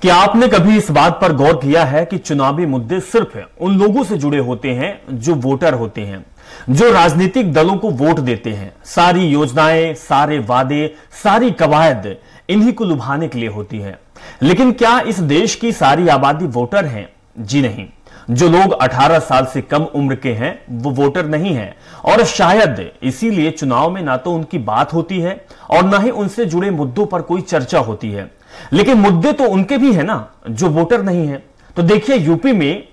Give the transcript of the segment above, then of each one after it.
क्या आपने कभी इस बात पर गौर किया है कि चुनावी मुद्दे सिर्फ उन लोगों से जुड़े होते हैं जो वोटर होते हैं, जो राजनीतिक दलों को वोट देते हैं। सारी योजनाएं, सारे वादे, सारी कवायद इन्हीं को लुभाने के लिए होती है। लेकिन क्या इस देश की सारी आबादी वोटर है? जी नहीं। जो लोग 18 साल से कम उम्र के हैं वो वोटर नहीं हैं, और शायद इसीलिए चुनाव में ना तो उनकी बात होती है और ना ही उनसे जुड़े मुद्दों पर कोई चर्चा होती है। लेकिन मुद्दे तो उनके भी है ना जो वोटर नहीं है। तो देखिए, यूपी में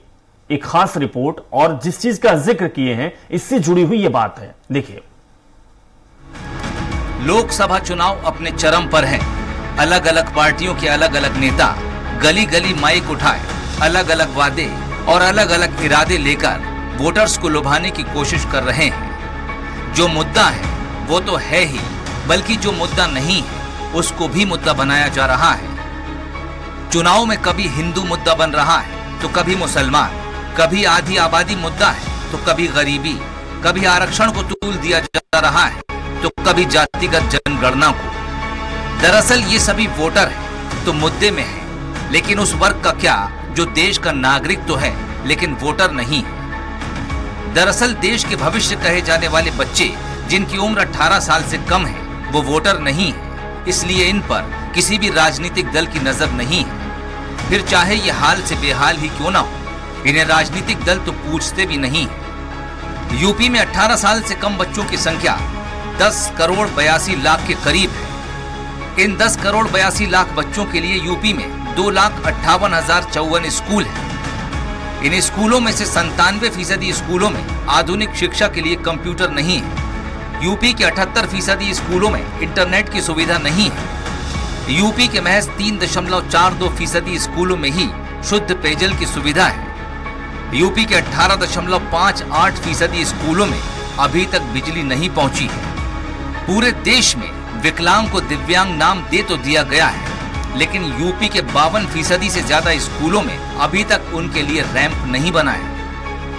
एक खास रिपोर्ट, और जिस चीज का जिक्र किए हैं इससे जुड़ी हुई ये बात है। देखिए, लोकसभा चुनाव अपने चरम पर है। अलग अलग पार्टियों के अलग अलग नेता गली गली माइक उठाए अलग अलग वादे और अलग अलग इरादे लेकर वोटर्स को लुभाने की कोशिश कर रहे हैं। जो मुद्दा है वो तो है ही, बल्कि जो मुद्दा नहीं है उसको भी मुद्दा बनाया जा रहा है। चुनाव में कभी हिंदू मुद्दा बन रहा है तो कभी मुसलमान, कभी आधी आबादी मुद्दा है तो कभी गरीबी, कभी आरक्षण को तूल दिया जा रहा है तो कभी जातिगत जनगणना को। दरअसल ये सभी वोटर हैं तो मुद्दे में है, लेकिन उस वर्ग का क्या जो देश का नागरिक तो है लेकिन वोटर नहीं है। दरअसल देश के भविष्य कहे जाने वाले बच्चे जिनकी उम्र 18 साल से कम है वो वोटर नहीं है, इसलिए इन पर किसी भी राजनीतिक दल की नजर नहीं है। फिर चाहे ये हाल से बेहाल ही क्यों ना हो, इन्हें राजनीतिक दल तो पूछते भी नहीं। यूपी में 18 साल से कम बच्चों की संख्या 10 करोड़ 82 लाख के करीब है। इन 10 करोड़ 82 लाख बच्चों के लिए यूपी में 2,58,054 स्कूल है। इन स्कूलों में से 97% स्कूलों में आधुनिक शिक्षा के लिए कंप्यूटर नहीं है। यूपी के 78% स्कूलों में इंटरनेट की सुविधा नहीं है। यूपी के महज 3.42% स्कूलों में ही शुद्ध पेयजल की सुविधा है। यूपी के 18.58% स्कूलों में अभी तक बिजली नहीं पहुंची है। पूरे देश में विकलांग को दिव्यांग नाम दे तो दिया गया है, लेकिन यूपी के 52% से ज्यादा स्कूलों में अभी तक उनके लिए रैंप नहीं बना है।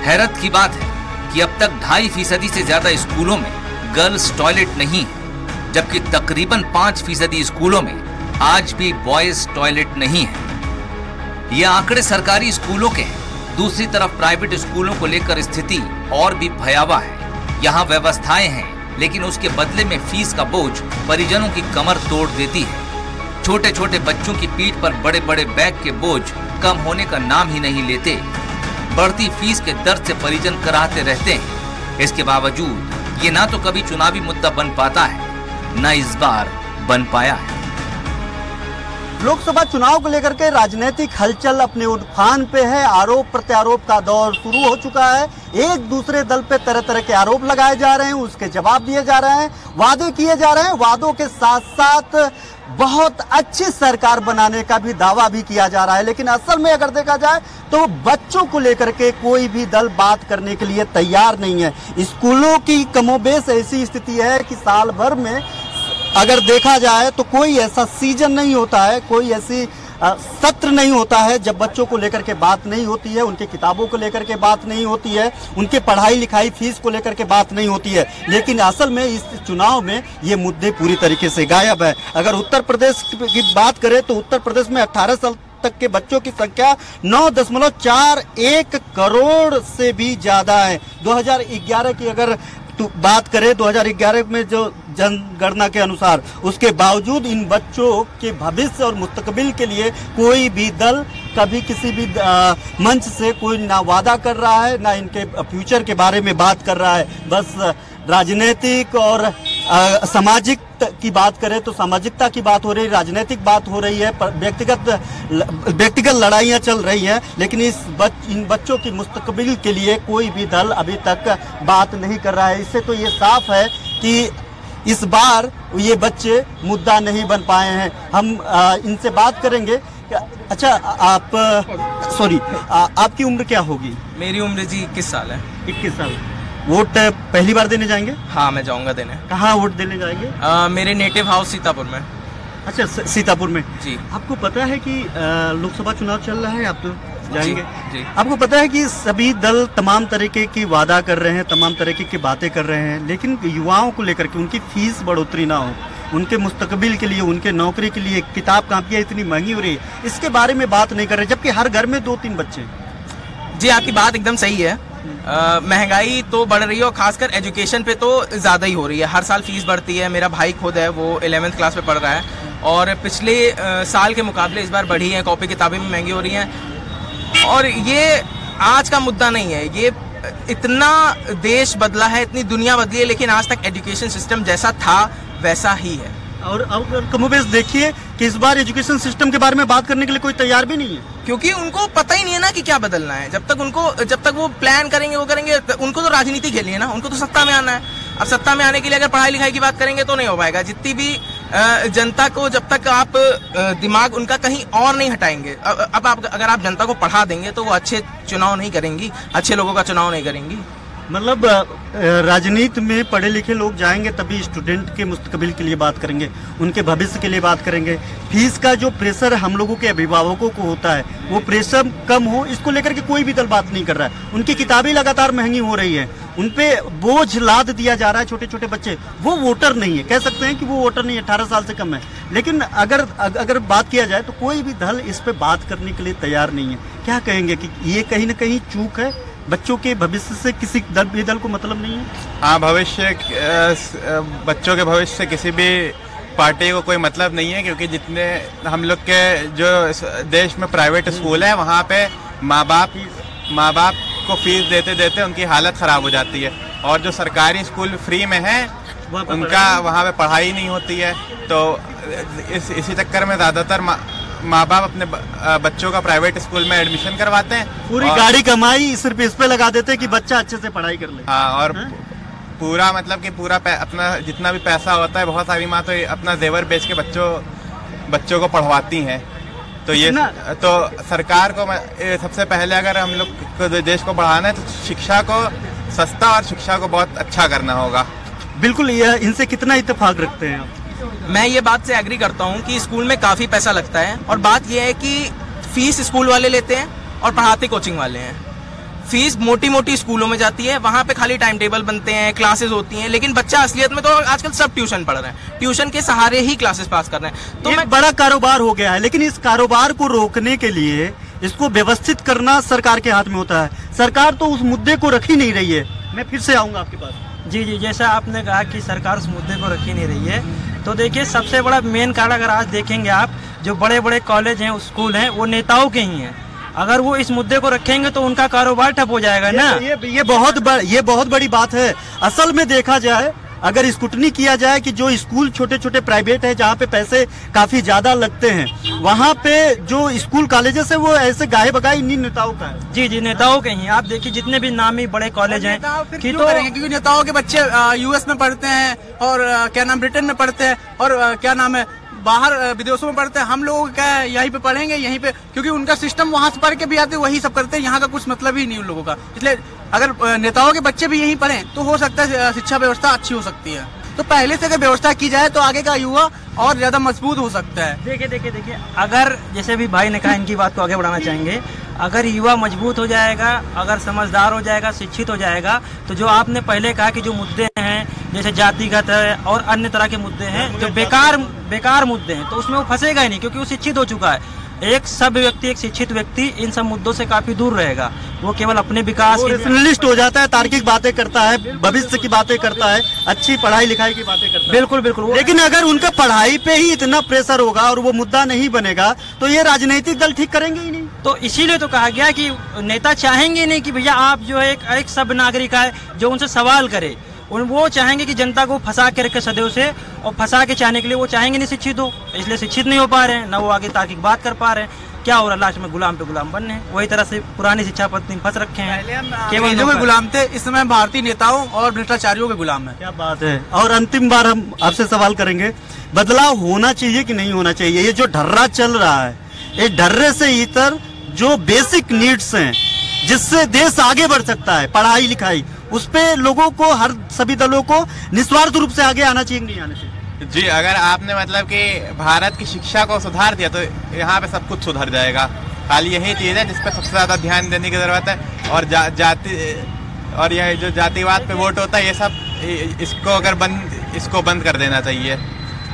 हैरत की बात है कि अब तक 2.5% से ज्यादा स्कूलों में गर्ल्स टॉयलेट नहीं है, जबकि तकरीबन 5% स्कूलों में आज भी बॉयज टॉयलेट नहीं है। ये आंकड़े सरकारी स्कूलों के हैं। दूसरी तरफ प्राइवेट स्कूलों को लेकर स्थिति और भी भयावह है। यहाँ व्यवस्थाएं हैं, लेकिन उसके बदले में फीस का बोझ परिजनों की कमर तोड़ देती है। छोटे छोटे बच्चों की पीठ पर बड़े बड़े बैग के बोझ कम होने का नाम ही नहीं लेते। बढ़ती फीस के दर्द से परिजन कराहते रहते हैं। इसके बावजूद ये ना तो कभी चुनावी मुद्दा बन पाता है, ना इस बार बन पाया है। लोकसभा चुनाव को लेकर के राजनीतिक हलचल अपने उफान पे है। आरोप प्रत्यारोप का दौर शुरू हो चुका है। एक दूसरे दल पे तरह तरह के आरोप लगाए जा रहे हैं, उसके जवाब दिए जा रहे हैं, वादे किए जा रहे हैं। वादों के साथ साथ बहुत अच्छी सरकार बनाने का भी दावा भी किया जा रहा है। लेकिन असल में अगर देखा जाए तो बच्चों को लेकर के कोई भी दल बात करने के लिए तैयार नहीं है। स्कूलों की कमोबेश ऐसी स्थिति है कि साल भर में अगर देखा जाए तो कोई ऐसा सीजन नहीं होता है, कोई ऐसी सत्र नहीं होता है जब बच्चों को लेकर के बात नहीं होती है, उनकी किताबों को लेकर के बात नहीं होती है, उनके पढ़ाई लिखाई फीस को लेकर के बात नहीं होती है। लेकिन असल में इस चुनाव में ये मुद्दे पूरी तरीके से गायब है। अगर उत्तर प्रदेश की बात करें तो उत्तर प्रदेश में 18 साल तक के बच्चों की संख्या 9.41 करोड़ से भी ज्यादा है। 2011 की अगर बात करें, 2011 में जो जनगणना के अनुसार, उसके बावजूद इन बच्चों के भविष्य और मुस्तकबिल के लिए कोई भी दल कभी किसी भी मंच से कोई ना वादा कर रहा है, ना इनके फ्यूचर के बारे में बात कर रहा है। बस राजनीतिक और सामाजिक की बात करें तो सामाजिकता की बात हो रही है, राजनीतिक बात हो रही है, व्यक्तिगत लड़ाइयां चल रही हैं। लेकिन इन बच्चों की मुस्तकबिल के लिए कोई भी दल अभी तक बात नहीं कर रहा है। इससे तो ये साफ है कि इस बार ये बच्चे मुद्दा नहीं बन पाए हैं। हम इनसे बात करेंगे। अच्छा, आपकी उम्र क्या होगी? मेरी उम्र जी 21 साल है। 21 साल। वोट पहली बार देने जाएंगे? हाँ, मैं जाऊंगा देने। कहाँ वोट देने जाएंगे? मेरे नेटिव हाउस सीतापुर में। अच्छा, सीतापुर में जी। आपको पता है कि लोकसभा चुनाव चल रहा है, आप तो जाएंगे जी। आपको पता है कि सभी दल तमाम तरीके की वादा कर रहे हैं, तमाम तरीके की बातें कर रहे हैं, लेकिन युवाओं को लेकर के उनकी फीस बढ़ोतरी ना हो, उनके मुस्तकबिल के लिए, उनके नौकरी के लिए किताब कापियाँ इतनी महंगी हो रही है, इसके बारे में बात नहीं कर रहे, जबकि हर घर में 2-3 बच्चे। जी आपकी बात एकदम सही है। महंगाई तो बढ़ रही है और खासकर एजुकेशन पे तो ज़्यादा ही हो रही है। हर साल फीस बढ़ती है। मेरा भाई खुद है, वो 11th क्लास में पढ़ रहा है और पिछले साल के मुकाबले इस बार बढ़ी है। कॉपी किताबें भी महंगी हो रही हैं और ये आज का मुद्दा नहीं है। ये इतना देश बदला है, इतनी दुनिया बदली है, लेकिन आज तक एजुकेशन सिस्टम जैसा था वैसा ही है। और कमोबेश देखिए कि इस बार एजुकेशन सिस्टम के बारे में बात करने के लिए कोई तैयार भी नहीं है, क्योंकि उनको पता ही नहीं है ना कि क्या बदलना है। जब तक वो प्लान करेंगे, वो करेंगे, उनको तो राजनीति खेलनी है ना, उनको तो सत्ता में आना है। अब सत्ता में आने के लिए अगर पढ़ाई लिखाई की बात करेंगे तो नहीं हो पाएगा। जितनी भी जनता को, जब तक आप दिमाग उनका कहीं और नहीं हटाएंगे, अब आप अगर आप जनता को पढ़ा देंगे तो वो अच्छे चुनाव नहीं करेंगी, अच्छे लोगों का चुनाव नहीं करेंगी। मतलब राजनीति में पढ़े लिखे लोग जाएंगे तभी स्टूडेंट के मुस्तकबिल के लिए बात करेंगे, उनके भविष्य के लिए बात करेंगे। फीस का जो प्रेशर हम लोगों के अभिभावकों को होता है वो प्रेशर कम हो, इसको लेकर के कोई भी दल बात नहीं कर रहा है। उनकी किताबें लगातार महंगी हो रही है, उनपे बोझ लाद दिया जा रहा है। छोटे छोटे बच्चे, वो वोटर नहीं है, कह सकते हैं कि वो वोटर नहीं है, 18 साल से कम है, लेकिन अगर बात किया जाए तो कोई भी दल इस पे बात करने के लिए तैयार नहीं है। क्या कहेंगे कि ये कहीं ना कहीं चूक है? बच्चों के भविष्य से किसी दल को मतलब नहीं है? हाँ, बच्चों के भविष्य से किसी भी पार्टी को कोई मतलब नहीं है, क्योंकि जितने हम लोग के जो देश में प्राइवेट स्कूल है वहाँ पे माँ बाप को फीस देते देते उनकी हालत खराब हो जाती है, और जो सरकारी स्कूल फ्री में है उनका वहाँ पे पढ़ाई नहीं होती है। तो इसी चक्कर में ज़्यादातर माँ बाप अपने बच्चों का प्राइवेट स्कूल में एडमिशन करवाते हैं। पूरी गाड़ी कमाई सिर्फ इस पे लगा देते हैं कि बच्चा अच्छे से पढ़ाई कर ले। हाँ, और पूरा मतलब कि पूरा अपना जितना भी पैसा होता है, बहुत सारी माँ तो अपना जेवर बेच के बच्चों को पढ़वाती हैं। तो ये तो सरकार को सबसे पहले अगर हम लोग को देश को बढ़ाना है तो शिक्षा को सस्ता और शिक्षा को बहुत अच्छा करना होगा। बिल्कुल, इनसे कितना इत्तेफाक रखते हैं आप? मैं ये बात से एग्री करता हूँ कि स्कूल में काफ़ी पैसा लगता है, और बात यह है कि फीस स्कूल वाले लेते हैं और पढ़ाते कोचिंग वाले हैं। फीस मोटी मोटी स्कूलों में जाती है, वहाँ पे खाली टाइम टेबल बनते हैं, क्लासेस होती हैं, लेकिन बच्चा असलियत में तो आजकल सब ट्यूशन पढ़ रहे हैं, ट्यूशन के सहारे ही क्लासेस पास कर रहे हैं। तो एक बड़ा कारोबार हो गया है, लेकिन इस कारोबार को रोकने के लिए इसको व्यवस्थित करना सरकार के हाथ में होता है। सरकार तो उस मुद्दे को रख ही नहीं रही है। मैं फिर से आऊँगा आपके पास। जी, जैसा आपने कहा कि सरकार उस मुद्दे को रख ही नहीं रही है, तो देखिए सबसे बड़ा मेन कारण अगर आज देखेंगे आप, जो बड़े बड़े कॉलेज हैं, स्कूल हैं, वो नेताओं के ही हैं। अगर वो इस मुद्दे को रखेंगे तो उनका कारोबार ठप हो जाएगा ना। ये बहुत बड़ी बात है। असल में देखा जाए, अगर स्क्रूटनी किया जाए कि जो स्कूल छोटे छोटे प्राइवेट है जहाँ पे पैसे काफी ज्यादा लगते हैं, वहाँ पे जो स्कूल कॉलेजेस है वो ऐसे गाहे बगाए इन्हीं नेताओं का है। जी, नेताओं के ही। आप देखिए जितने भी नामी बड़े कॉलेज हैं, क्योंकि नेताओं के बच्चे यूएस में पढ़ते हैं और ब्रिटेन में पढ़ते हैं और बाहर विदेशों में पढ़ते हैं। हम लोग क्या यहीं पे पढ़ेंगे, यहीं पे, क्योंकि उनका सिस्टम वहां से पढ़ के भी आते, वही सब करते हैं। यहाँ का कुछ मतलब ही नहीं उन लोगों का। इसलिए अगर नेताओं के बच्चे भी यहीं पढ़ें तो हो सकता है शिक्षा व्यवस्था अच्छी हो सकती है। तो पहले से अगर व्यवस्था की जाए तो आगे का युवा और ज्यादा मजबूत हो सकता है। देखिए, अगर जैसे भी भाई ने कहा, इनकी बात को आगे बढ़ाना चाहेंगे, अगर युवा मजबूत हो जाएगा, अगर समझदार हो जाएगा, शिक्षित हो जाएगा, तो जो आपने पहले कहा कि जो मुद्दे हैं जैसे जातिगत है और अन्य तरह के मुद्दे हैं जो बेकार मुद्दे हैं, तो उसमें वो फंसेगा ही नहीं, क्योंकि वो शिक्षित हो चुका है। एक शिक्षित व्यक्ति इन सब मुद्दों से काफी दूर रहेगा। वो केवल अपने विकास रेशनलिस्ट हो जाता है, तार्किक बातें करता है, भविष्य की बातें करता है, अच्छी पढ़ाई लिखाई की बातें करता है। बिल्कुल। लेकिन अगर उनका पढ़ाई पे ही इतना प्रेशर होगा और वो मुद्दा नहीं बनेगा तो ये राजनीतिक दल ठीक करेंगे ही नहीं। तो इसीलिए तो कहा गया कि नेता चाहेंगे नहीं कि भैया आप जो है एक सब नागरिक है जो उनसे सवाल करे। वो चाहेंगे कि जनता को फंसा के रखे सदैव से, और फंसा के चाहने के लिए वो चाहेंगे नहीं शिक्षित हो, इसलिए शिक्षित नहीं हो पा रहे हैं, ना वो आगे तार्किक बात कर पा रहे हैं। क्या हो रहा है, लास्ट में गुलाम पे गुलाम बनने, वही तरह से पुरानी शिक्षा पद्धति फंस रखे हैं। केवल जो गुलाम थे, इस समय भारतीय नेताओं और भ्रष्टाचारियों के गुलाम है। क्या बात है। और अंतिम बार हम आपसे सवाल करेंगे, बदलाव होना चाहिए कि नहीं होना चाहिए? ये जो ढर्रा चल रहा है, ये ढर्रे से इतर जो बेसिक नीड्स हैं जिससे देश आगे बढ़ सकता है, पढ़ाई लिखाई, उस पे लोगों को, सभी दलों को निस्वार्थ रूप से आगे आना चाहिए कि नहीं आना चाहिए? जी, अगर आपने मतलब कि भारत की शिक्षा को सुधार दिया तो यहाँ पे सब कुछ सुधर जाएगा। खाली यही चीज़ है जिस पर सबसे ज़्यादा ध्यान देने की ज़रूरत है। और और यह जो जातिवाद पे वोट होता है, ये सब इसको बंद कर देना चाहिए।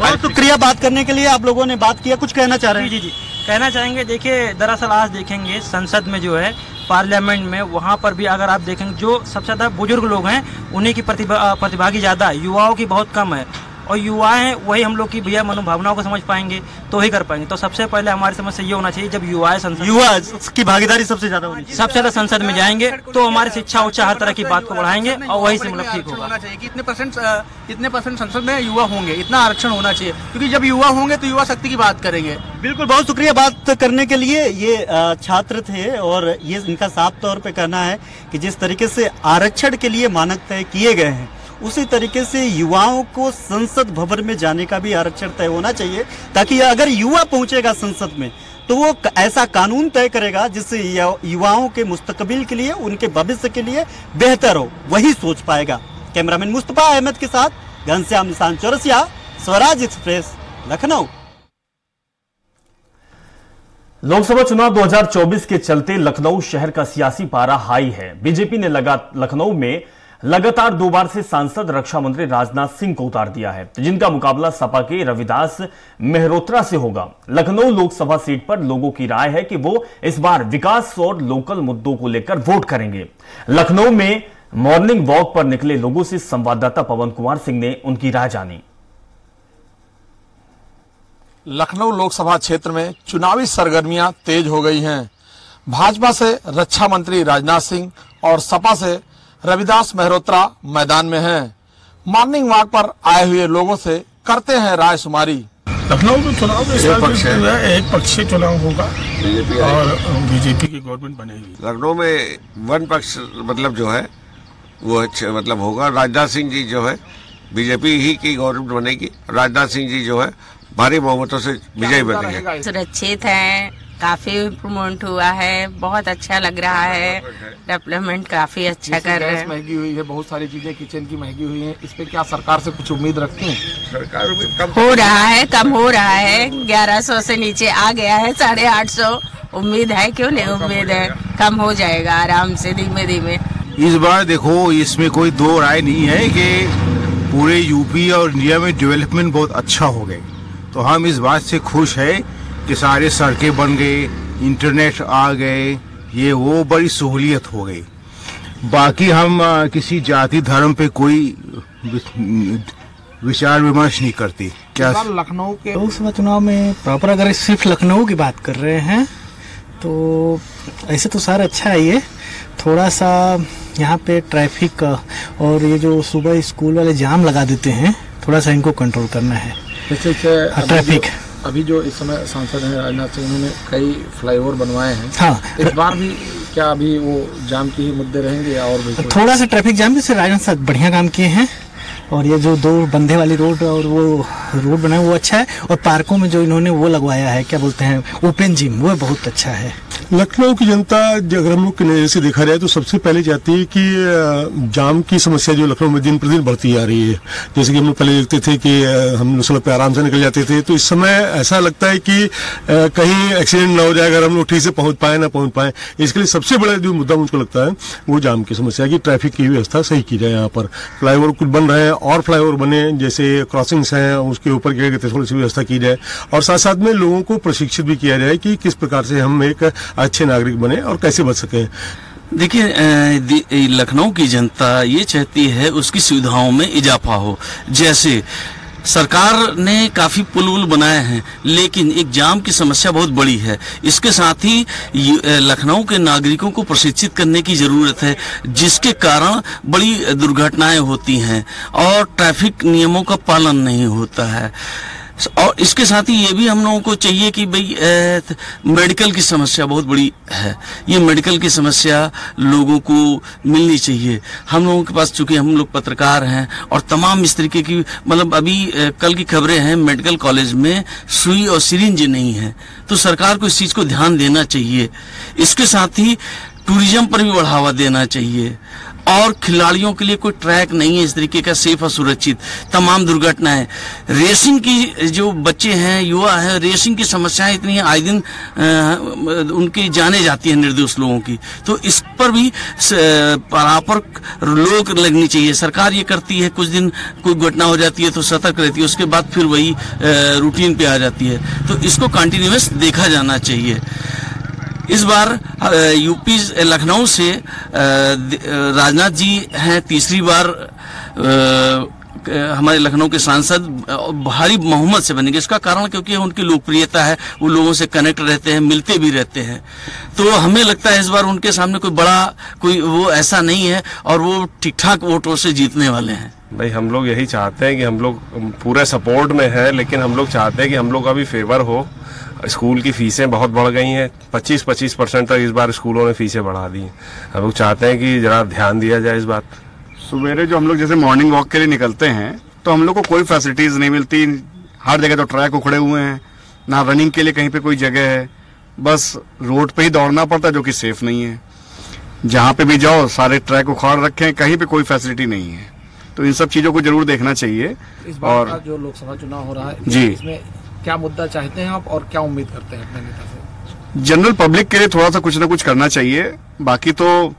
बहुत शुक्रिया बात करने के लिए। आप लोगों ने बात किया, कुछ कहना चाह रहे हैं? जी कहना चाहेंगे। देखिए, दरअसल आज देखेंगे संसद में जो है, पार्लियामेंट में, वहाँ पर भी अगर आप देखेंगे जो सबसे ज़्यादा बुजुर्ग लोग हैं उन्हीं की प्रतिभागी ज़्यादा है, युवाओं की बहुत कम है। और युवा हैं वही हम लोग की भैया मनोभावनाओं को समझ पाएंगे तो ही कर पाएंगे। तो सबसे पहले हमारी समझ से ये होना चाहिए, जब युवा की भागीदारी सबसे ज्यादा होनी चाहिए। सबसे ज्यादा संसद में जाएंगे तो हमारी शिक्षा उच्चा हर तरह की बात को बढ़ाएंगे और वही से मतलब ठीक होगा। कि इतने परसेंट संसद में युवा होंगे, इतना आरक्षण होना चाहिए, क्योंकि जब युवा होंगे तो युवा शक्ति की बात करेंगे। बिल्कुल, बहुत शुक्रिया बात करने के लिए। ये छात्र थे और ये इनका साफ तौर पे कहना है कि जिस तरीके से आरक्षण के लिए मानक तय किए गए हैं, उसी तरीके से युवाओं को संसद भवन में जाने का भी आरक्षण तय होना चाहिए, ताकि अगर युवा पहुंचेगा संसद में तो वो ऐसा कानून तय करेगा जिससे युवाओं के मुस्तकबिल के लिए, उनके भविष्य के लिए बेहतर हो, वही सोच पाएगा। कैमरामैन मुस्तफा अहमद के साथ घनश्याम निशान चौरसिया, स्वराज एक्सप्रेस, लखनऊ। लोकसभा चुनाव 2024 के चलते लखनऊ शहर का सियासी पारा हाई है। बीजेपी ने लखनऊ में लगातार 2 बार से सांसद रक्षा मंत्री राजनाथ सिंह को उतार दिया है, जिनका मुकाबला सपा के रविदास मेहरोत्रा से होगा। लखनऊ लोकसभा सीट पर लोगों की राय है कि वो इस बार विकास और लोकल मुद्दों को लेकर वोट करेंगे। लखनऊ में मॉर्निंग वॉक पर निकले लोगों से संवाददाता पवन कुमार सिंह ने उनकी राय जानी। लखनऊ लोकसभा क्षेत्र में चुनावी सरगर्मियां तेज हो गई हैं। भाजपा से रक्षा मंत्री राजनाथ सिंह और सपा से रविदास मेहरोत्रा मैदान में हैं। मॉर्निंग वॉक पर आए हुए लोगों से करते हैं राय शुमारी। लखनऊ में चुनाव एक पक्षीय चुनाव होगा और बीजेपी की गवर्नमेंट बनेगी। लखनऊ में वन पक्ष मतलब जो है वो मतलब होगा। राजनाथ सिंह जी जो है बीजेपी ही की गवर्नमेंट बनेगी। राजनाथ सिंह जी जो है भारी बहुमतों से विजयी बनेंगे। सुरक्षित है, काफी इम्प्रूवमेंट हुआ है, बहुत अच्छा लग रहा है, डेवलपमेंट काफी अच्छा कर रहे हैं। महंगी हुई है, बहुत सारी चीजें किचन की महंगी हुई है, इस पे क्या सरकार से कुछ उम्मीद रखती हैं? सरकार हो रहा है, कम हो रहा है, 1100 से नीचे आ गया है, 850। उम्मीद है, क्यों नहीं उम्मीद है, कम हो जाएगा आराम से, धीमे धीमे। इस बार देखो, इसमें कोई दो राय नहीं है कि पूरे यूपी और इंडिया में डेवलपमेंट बहुत अच्छा हो गए। तो हम इस बात से खुश है कि सारे सड़कें बन गए, इंटरनेट आ गए, ये वो बड़ी सहूलियत हो गई। बाकी हम किसी जाति धर्म पे कोई विचार विमर्श नहीं करती। क्या लखनऊ के लोकसभा चुनाव में प्रॉपर अगर सिर्फ लखनऊ की बात कर रहे हैं तो ऐसे तो सारा अच्छा है। ये थोड़ा सा यहाँ पे ट्रैफिक और ये जो सुबह स्कूल वाले जाम लगा देते हैं, थोड़ा सा इनको कंट्रोल करना है। ट्रैफिक अभी जो इस समय सांसद हैं राजनाथ सिंह, उन्होंने कई फ्लाईओवर बनवाए हैं। हाँ, इस बार भी क्या अभी वो जाम की ही मुद्दे रहेंगे या और भी? थोड़ा सा ट्रैफिक जाम जैसे राजनाथ साहब बढ़िया काम किए हैं। और ये जो 2 बंधे वाली रोड और वो रोड बनाया वो अच्छा है। और पार्कों में जो इन्होंने वो लगवाया है, क्या बोलते हैं, ओपन जिम, वो बहुत अच्छा है। लखनऊ की जनता अगर हम लोग के नजर से देखा जाए तो सबसे पहले चाहती है कि जाम की समस्या जो लखनऊ में दिन प्रतिदिन बढ़ती आ रही है। जैसे कि हम लोग पहले देखते थे कि हम लोग सड़क पे आराम से निकल जाते थे, तो इस समय ऐसा लगता है कि कहीं एक्सीडेंट ना हो जाए अगर हम लोग ठीक से पहुंच पाए ना पहुंच पाए। इसके लिए सबसे बड़ा जो मुद्दा मुझको लगता है वो जाम की समस्या है कि ट्रैफिक की व्यवस्था सही की जाए। यहाँ पर फ्लाईओवर कुछ बन रहे हैं और फ्लाईओवर बने, जैसे क्रॉसिंग्स हैं उसके ऊपर क्या कहते हैं थोड़ी सी व्यवस्था की जाए। और साथ साथ में लोगों को प्रशिक्षित भी किया जाए कि किस प्रकार से हम एक अच्छे नागरिक बने और कैसे बच सके। देखिए, लखनऊ की जनता ये चाहती है उसकी सुविधाओं में इजाफा हो। जैसे सरकार ने काफी पुल वुल बनाए हैं, लेकिन एक जाम की समस्या बहुत बड़ी है। इसके साथ ही लखनऊ के नागरिकों को प्रशिक्षित करने की जरूरत है, जिसके कारण बड़ी दुर्घटनाएं होती हैं और ट्रैफिक नियमों का पालन नहीं होता है। और इसके साथ ही ये भी हम लोगों को चाहिए कि भाई मेडिकल की समस्या बहुत बड़ी है। ये मेडिकल की समस्या लोगों को मिलनी चाहिए। हम लोगों के पास, चूंकि हम लोग पत्रकार हैं और तमाम इस तरीके की, मतलब अभी कल की खबरें हैं, मेडिकल कॉलेज में सुई और सिरिंज नहीं है, तो सरकार को इस चीज को ध्यान देना चाहिए। इसके साथ ही टूरिज्म पर भी बढ़ावा देना चाहिए। और खिलाड़ियों के लिए कोई ट्रैक नहीं है इस तरीके का सेफ और सुरक्षित। तमाम दुर्घटनाएं, रेसिंग की जो बच्चे हैं, युवा हैं, रेसिंग की समस्याएं इतनी हैं, आए दिन उनकी जाने जाती है निर्दोष लोगों की। तो इस पर भी बराबर रोक लगनी चाहिए। सरकार ये करती है, कुछ दिन कोई घटना हो जाती है तो सतर्क रहती है, उसके बाद फिर वही रूटीन पे आ जाती है। तो इसको कंटिन्यूअस देखा जाना चाहिए। इस बार यूपी लखनऊ से राजनाथ जी हैं, तीसरी बार हमारे लखनऊ के सांसद भारी बहुमत से बनेंगे। इसका कारण क्योंकि उनकी लोकप्रियता है, वो लोगों से कनेक्ट रहते हैं, मिलते भी रहते हैं। तो हमें लगता है इस बार उनके सामने कोई बड़ा कोई वो ऐसा नहीं है और वो ठीक ठाक वोटों से जीतने वाले हैं। भाई हम लोग यही चाहते हैं कि हम लोग पूरे सपोर्ट में है, लेकिन हम लोग चाहते हैं कि हम लोग का भी फेवर हो। स्कूल की फीसें बहुत बढ़ गई हैं, 25% तक इस बार स्कूलों ने फीसें बढ़ा दी हैं। हम लोग चाहते हैं कि जरा ध्यान दिया जाए इस बात। सवेरे जो हम लोग जैसे मॉर्निंग वॉक के लिए निकलते हैं तो हम लोग को कोई फैसिलिटीज नहीं मिलती। हर जगह तो ट्रैक उखड़े हुए हैं, ना रनिंग के लिए कहीं पे कोई जगह है, बस रोड पे ही दौड़ना पड़ता है जो कि सेफ नहीं है। जहाँ पे भी जाओ सारे ट्रैक उखाड़ रखे हैं, कहीं पे कोई फैसिलिटी नहीं है। तो इन सब चीजों को जरूर देखना चाहिए। इस बार का जो लोकसभा चुनाव हो रहा है जी, इसमें क्या मुद्दा चाहते हैं आप और क्या उम्मीद करते हैं अपने नेता से? जनरल पब्लिक के लिए थोड़ा सा कुछ ना कुछ करना चाहिए। बाकी तो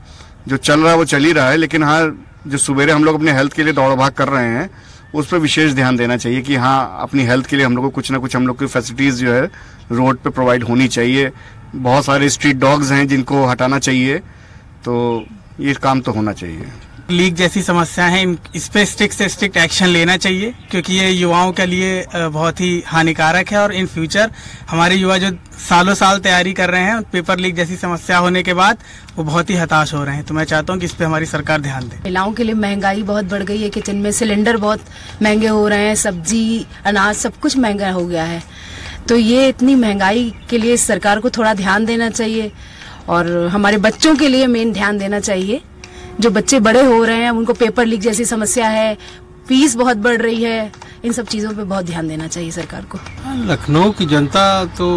जो चल रहा है वो चल ही रहा है, लेकिन हाँ जो सुबेरे हम लोग अपने हेल्थ के लिए दौड़ भाग कर रहे हैं उस पर विशेष ध्यान देना चाहिए कि हाँ अपनी हेल्थ के लिए हम लोग को कुछ ना कुछ हम लोग की फैसिलिटीज जो है रोड पे प्रोवाइड होनी चाहिए। बहुत सारे स्ट्रीट डॉग्स हैं जिनको हटाना चाहिए, तो ये काम तो होना चाहिए। लीक जैसी समस्या है, इस पे स्ट्रिक्ट से स्ट्रिक्ट एक्शन लेना चाहिए क्योंकि ये युवाओं के लिए बहुत ही हानिकारक है और इन फ्यूचर हमारे युवा जो सालों साल तैयारी कर रहे हैं, पेपर लीक जैसी समस्या होने के बाद वो बहुत ही हताश हो रहे हैं। तो मैं चाहता हूँ कि इस पे हमारी सरकार ध्यान दे। महिलाओं के लिए महंगाई बहुत बढ़ गई है, किचन में सिलेंडर बहुत महंगे हो रहे हैं, सब्जी अनाज सब कुछ महंगा हो गया है। तो ये इतनी महंगाई के लिए सरकार को थोड़ा ध्यान देना चाहिए और हमारे बच्चों के लिए मेन ध्यान देना चाहिए। जो बच्चे बड़े हो रहे हैं उनको पेपर लीक जैसी समस्या है, फीस बहुत बढ़ रही है, इन सब चीजों पे बहुत ध्यान देना चाहिए सरकार को। लखनऊ की जनता तो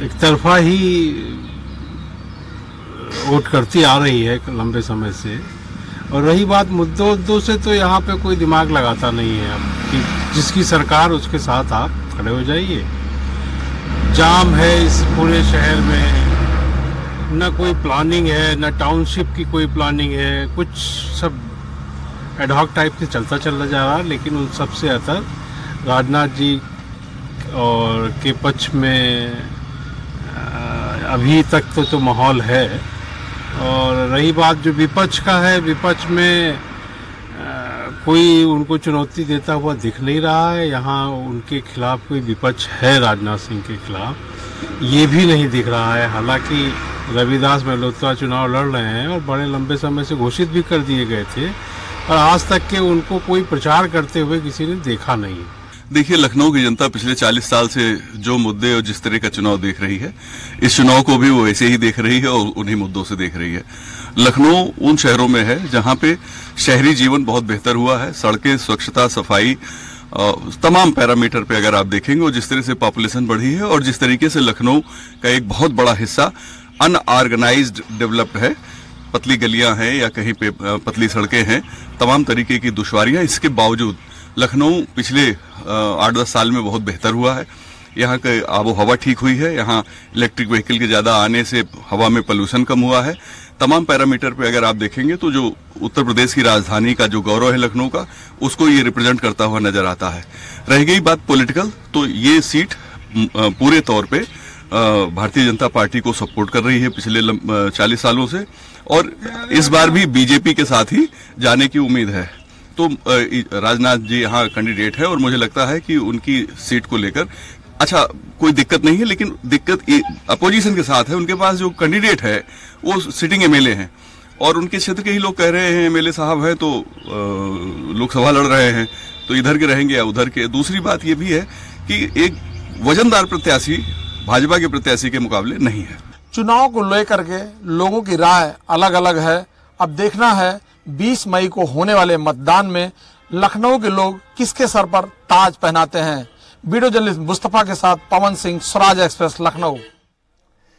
एक तरफा ही वोट करती आ रही है लंबे समय से, और रही बात मुद्दों से तो यहाँ पे कोई दिमाग लगाता नहीं है अब कि जिसकी सरकार उसके साथ आप खड़े हो जाइए। जाम है इस पूरे शहर में, न कोई प्लानिंग है, न टाउनशिप की कोई प्लानिंग है, कुछ सब एडहॉक टाइप से चलता चला जा रहा है। लेकिन उन सबसे अतर राजनाथ जी और के पक्ष में अभी तक तो माहौल है। और रही बात जो विपक्ष का है, विपक्ष में कोई उनको चुनौती देता हुआ दिख नहीं रहा है। यहाँ उनके खिलाफ कोई विपक्ष है राजनाथ सिंह के खिलाफ, ये भी नहीं दिख रहा है। हालांकि रविदास मल्होत्रा चुनाव लड़ रहे हैं और बड़े लंबे समय से घोषित भी कर दिए गए थे, और आज तक के उनको कोई प्रचार करते हुए किसी ने देखा नहीं। देखिए, लखनऊ की जनता पिछले 40 साल से जो मुद्दे और जिस तरह का चुनाव देख रही है, इस चुनाव को भी वो ऐसे ही देख रही है और उन्हीं मुद्दों से देख रही है। लखनऊ उन शहरों में है जहां पे शहरी जीवन बहुत बेहतर हुआ है। सड़कें, स्वच्छता, सफाई, तमाम पैरामीटर पे अगर आप देखेंगे और जिस तरह से पॉपुलेशन बढ़ी है और जिस तरीके से लखनऊ का एक बहुत बड़ा हिस्सा अनऑर्गेनाइज्ड डेवलप्ड है, पतली गलियां हैं या कहीं पे पतली सड़कें हैं, तमाम तरीके की दुश्वारियां, इसके बावजूद लखनऊ पिछले 8-10 साल में बहुत बेहतर हुआ है। यहाँ के आबो हवा ठीक हुई है, यहाँ इलेक्ट्रिक व्हीकल के ज़्यादा आने से हवा में पोल्यूशन कम हुआ है। तमाम पैरामीटर पे अगर आप देखेंगे तो जो उत्तर प्रदेश की राजधानी का जो गौरव है लखनऊ का, उसको ये रिप्रेजेंट करता हुआ नजर आता है। रह गई बात पॉलिटिकल, तो ये सीट पूरे तौर पे भारतीय जनता पार्टी को सपोर्ट कर रही है पिछले 40 सालों से, और इस बार भी बीजेपी के साथ ही जाने की उम्मीद है। तो राजनाथ जी यहाँ कैंडिडेट है और मुझे लगता है कि उनकी सीट को लेकर अच्छा कोई दिक्कत नहीं है, लेकिन दिक्कत अपोजिशन के साथ है। उनके पास जो कैंडिडेट है वो सिटिंग एमएलए हैं और उनके क्षेत्र के ही लोग कह रहे हैं एमएलए साहब हैं तो लोकसभा लड़ रहे हैं, तो इधर के रहेंगे या उधर के। दूसरी बात ये भी है कि एक वजनदार प्रत्याशी भाजपा के प्रत्याशी के मुकाबले नहीं है। चुनाव को लेकर के लोगों की राय अलग अलग है। अब देखना है 20 मई को होने वाले मतदान में लखनऊ के लोग किसके सर पर ताज पहनाते हैं। वीडियो जर्नलिस्ट मुस्तफा के साथ पवन सिंह, स्वराज एक्सप्रेस, लखनऊ।